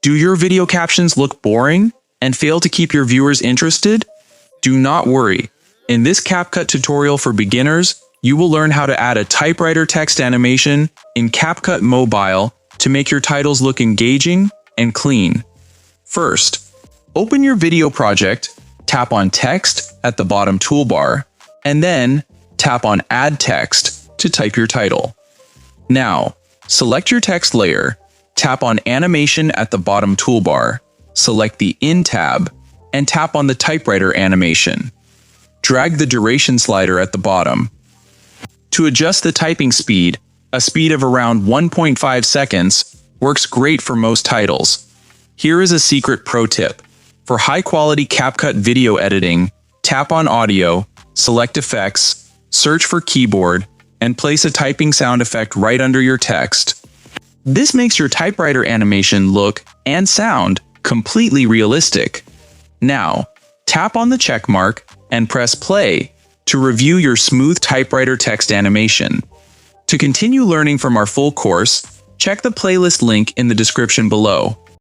Do your video captions look boring and fail to keep your viewers interested? Do not worry. In this CapCut tutorial for beginners, you will learn how to add a typewriter text animation in CapCut Mobile to make your titles look engaging and clean. First, open your video project, tap on Text at the bottom toolbar, and then tap on Add Text to type your title. Now, select your text layer, tap on Animation at the bottom toolbar, select the In tab, and tap on the typewriter animation. Drag the duration slider at the bottom. To adjust the typing speed, a speed of around 1.5 seconds works great for most titles. Here is a secret pro tip. For high-quality CapCut video editing, tap on Audio, select Effects, search for Keyboard, and place a typing sound effect right under your text. This makes your typewriter animation look and sound completely realistic. Now, tap on the check mark and press play to review your smooth typewriter text animation. To continue learning from our full course, check the playlist link in the description below.